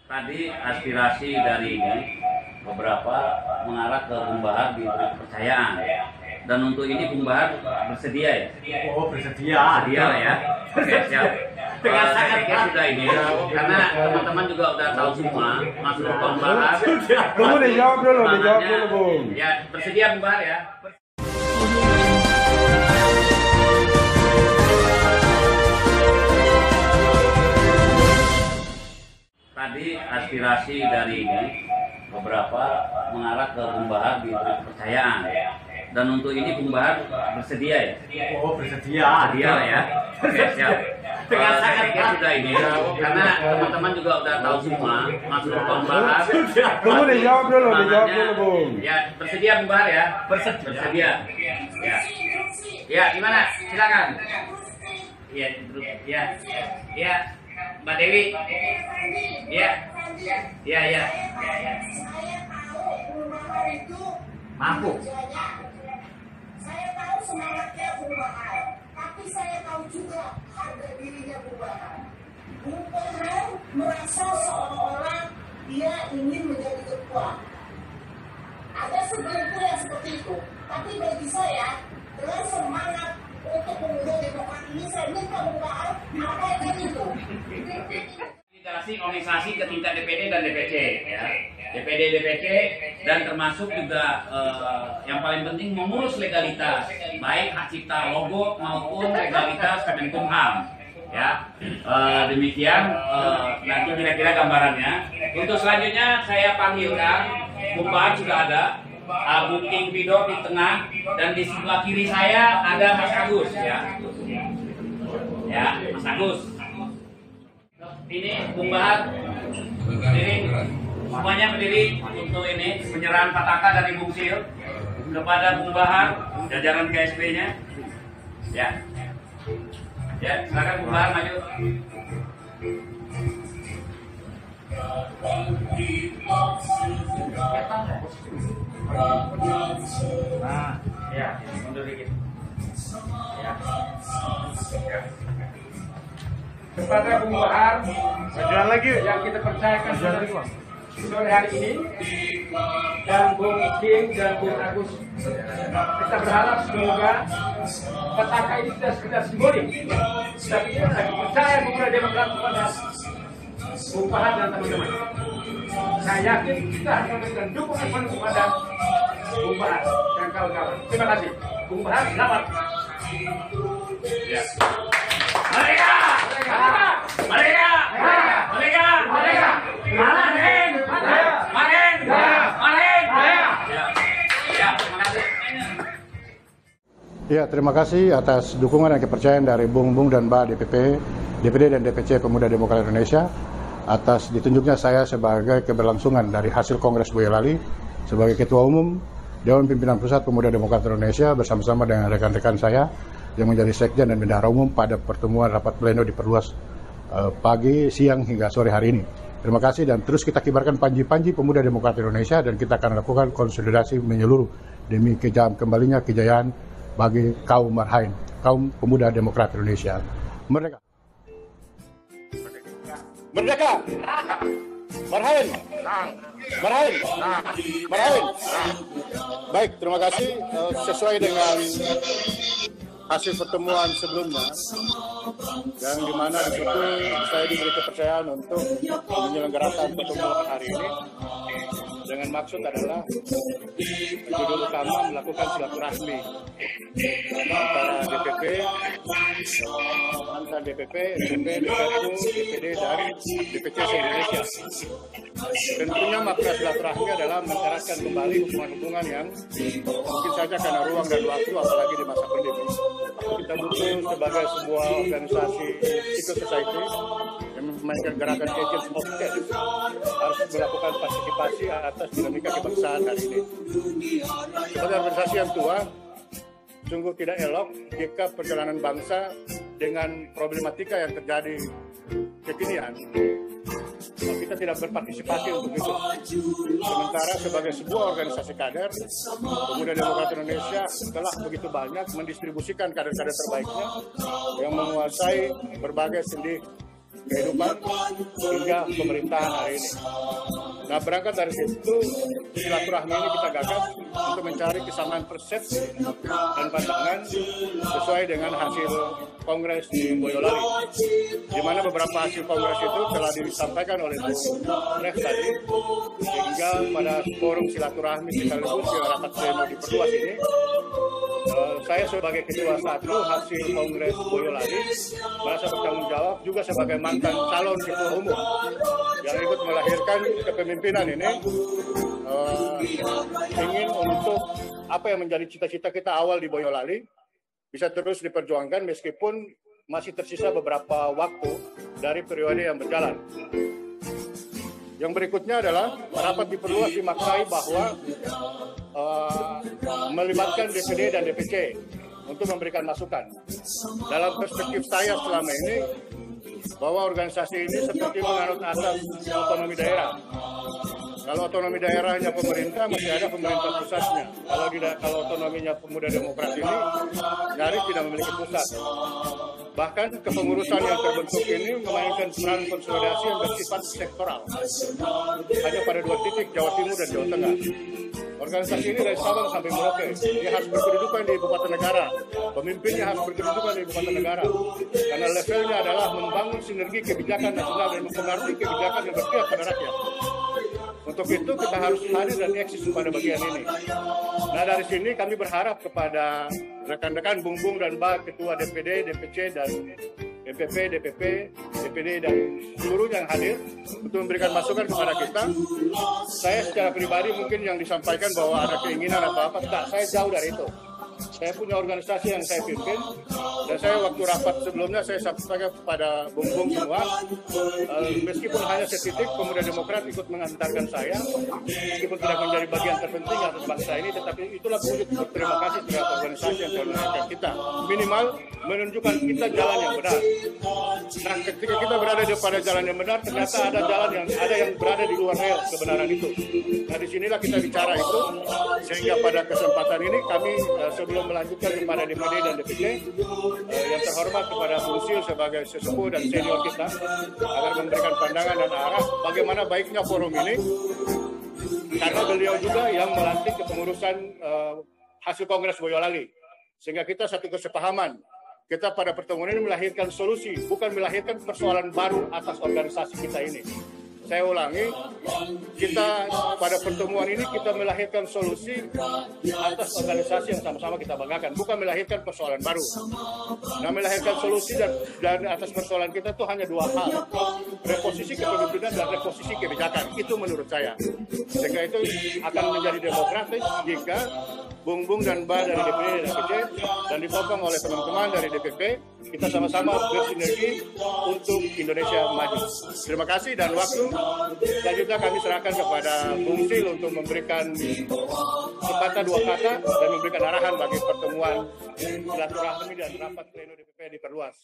Tadi aspirasi dari beberapa mengarah ke Bung Bahar diberi kepercayaan, dan untuk ini Bung Bahar bersedia ya? Oh, bersedia ya. Oke, siap. Saya pikir sudah ini, karena teman-teman juga udah tahu semua maksud Bung Bahar. Tunggu dijawab dulu, Bung. Ya, bersedia Bung Bahar ya. Tadi aspirasi dari beberapa mengarah ke Bung Bahar diberi kepercayaan, dan untuk ini Bung Bahar bersedia ya? Oh, bersedia ya. Oke, siap. Saya pikir sudah ini, karena teman-teman juga udah tahu semua maksud Bung Bahar. Tunggu dijawab dulu, Bung. Ya, bersedia Bung Bahar ya? Bersedia. Ya. Ya, gimana? Silakan. Iya, duduk. Ya. Mbak Dewi. Iya. Iya. Saya tahu Bung Bahar itu Mampu. Saya tahu semangatnya Bung Bahar, tapi saya tahu juga harga dirinya Bung Bahar. Bung Bahar merasa seolah-olah dia ingin menjadi ketua. Ada segelintir yang seperti itu, tapi bagi saya dengan semangat untuk pemuda Demokrat ini, saya minta Bung Bahar abaikan itu. Organisasi ke tingkat DPD dan DPC ya. DPD, DPC, dan termasuk juga yang paling penting mengurus legalitas baik hak cipta logo maupun legalitas Kemenkumham ya. Demikian nanti kira-kira gambarannya. Untuk selanjutnya saya panggilkan Bung Bahar sudah ada, Bung King Pidor di tengah, dan di sebelah kiri saya ada Mas Agus ya. Ya, Mas Agus. Ini Bung Bahar berdiri, semuanya berdiri untuk ini penyerahan pataka dari Bung Sil kepada Bung Bahar, jajaran KSP-nya. Ya, silakan Bung Bahar maju. Nah, ya, mundur dikit. Ya. kepada Bung Bahar Jalan lagi. yang kita percayakan sore hari ini, dan Bung King dan Bung Agus. Kita berharap semoga petaka ini tidak sekedar simbolik, tapi kita percaya pemuda Demokrat kepada Bung Bahar dan teman-teman. Saya yakin kita harus memberikan dukungan penuh kepada Bung Bahar dan kawan-kawan. Terima kasih. Bung Bahar, selamat. Ya. Mereka. Ya, terima kasih atas dukungan dan kepercayaan dari Bung dan Mbak DPD dan DPC Pemuda Demokrat Indonesia, atas ditunjuknya saya sebagai keberlangsungan dari hasil Kongres Boyolali sebagai Ketua Umum Dewan Pimpinan Pusat Pemuda Demokrat Indonesia bersama-sama dengan rekan-rekan saya yang menjadi Sekjen dan Bendahara Umum pada pertemuan rapat pleno diperluas pagi, siang hingga sore hari ini. Terima kasih, dan terus kita kibarkan panji-panji Pemuda Demokrat Indonesia, dan kita akan lakukan konsolidasi menyeluruh demi kembalinya kejayaan bagi kaum Marhain, kaum Pemuda Demokrat Indonesia. Merdeka! Merdeka! Marhain! Marhain! Marhain! Baik, terima kasih. Sesuai dengan hasil pertemuan sebelumnya, yang dimana di situ saya diberi kepercayaan untuk menyelenggarakan pertemuan hari ini dengan maksud adalah judul utama melakukan silaturahmi antara DPP, SMP, DPU, DPD, dan DPC se-Indonesia. Tentunya makna silaturahmi adalah mengeratkan kembali hubungan-hubungan yang mungkin saja karena ruang dan waktu, apalagi di masa pandemi, kita butuh sebagai sebuah organisasi civil society yang memainkan gerakan agents of change harus melakukan partisipasi atas dinamika kebangsaan hari ini. Sebagai organisasi yang tua, sungguh tidak elok jika perjalanan bangsa dengan problematika yang terjadi kekinian kita tidak berpartisipasi untuk itu. Sementara sebagai sebuah organisasi kader, Pemuda Demokrat Indonesia telah begitu banyak mendistribusikan kader-kader terbaiknya yang menguasai berbagai sendi kehidupan hingga pemerintahan hari ini. Nah, berangkat dari situ, silaturahmi ini kita gagas untuk mencari kesamaan persepsi dan pandangan sesuai dengan hasil Kongres di Boyolali, di mana beberapa hasil Kongres itu telah disampaikan oleh Bu Rev tadi, sehingga pada forum silaturahmi sekaligus yang rapat pleno diperluas ini, saya sebagai ketua satu hasil Kongres Boyolali merasa bertanggung jawab juga sebagai mantan calon ketua umum yang ikut melahirkan kepemimpinan ini, ingin untuk apa yang menjadi cita-cita kita awal di Boyolali bisa terus diperjuangkan meskipun masih tersisa beberapa waktu dari periode yang berjalan. Yang berikutnya adalah rapat diperluas dimaknai bahwa melibatkan DPD dan DPC untuk memberikan masukan. Dalam perspektif saya selama ini, bahwa organisasi ini seperti menganut asas otonomi daerah. Kalau otonomi daerahnya pemerintah, masih ada pemerintah pusatnya. Kalau otonominya Pemuda Demokrat ini, nyaris tidak memiliki pusat. Bahkan kepengurusan yang terbentuk ini memainkan peran konsolidasi yang bersifat sektoral. Hanya pada 2 titik, Jawa Timur dan Jawa Tengah. Organisasi ini dari Sabang sampai Merauke, dia harus berkedudukan di ibu kota negara. Pemimpinnya harus berkedudukan di ibu kota negara. Karena levelnya adalah membangun sinergi kebijakan nasional dan mempengaruhi kebijakan yang berpihak pada rakyat. Untuk itu kita harus hadir dan eksis pada bagian ini. Nah, dari sini kami berharap kepada rekan-rekan Bung dan Mbak Ketua DPD, DPC, dan DPP, DPP, DPD, dan seluruhnya yang hadir untuk memberikan masukan kepada kita. Saya secara pribadi mungkin yang disampaikan bahwa ada keinginan atau apa, tidak, saya jauh dari itu. Saya punya organisasi yang saya pimpin, dan saya waktu rapat sebelumnya saya sampaikan kepada Bung semua, meskipun hanya setitik Pemuda Demokrat ikut mengantarkan saya, meskipun tidak menjadi bagian terpenting atas bangsa ini, tetapi itulah wujud terima kasih terhadap organisasi yang telah mengingatkan kita. Minimal menunjukkan kita jalan yang benar. Nah, ketika kita berada pada jalan yang benar, ternyata ada yang berada di luar rel kebenaran itu. Nah, disinilah kita bicara itu, sehingga pada kesempatan ini kami sebelum melanjutkan kepada DPD dan DPC, yang terhormat kepada Bung Sil sebagai sesepuh dan senior kita, agar memberikan pandangan dan arah bagaimana baiknya forum ini, karena beliau juga yang melantik kepengurusan hasil Kongres Boyolali, sehingga kita satu kesepahaman. Kita pada pertemuan ini melahirkan solusi, bukan melahirkan persoalan baru atas organisasi kita ini. Saya ulangi, kita pada pertemuan ini kita melahirkan solusi atas organisasi yang sama-sama kita banggakan, bukan melahirkan persoalan baru. Nah, melahirkan solusi dan atas persoalan kita itu hanya 2 hal, reposisi kepemimpinan dan reposisi kebijakan. Itu menurut saya. Sehingga itu akan menjadi demokratis jika Bung dan Mbak dari DPD dan DPC dan dipotong oleh teman-teman dari DPP, kita sama-sama bersinergi untuk Indonesia maju. Terima kasih, dan waktu selanjutnya kami serahkan kepada Bung Sil untuk memberikan sepatah 2 kata dan memberikan arahan bagi pertemuan silaturahmi dan rapat pleno DPP diperluas.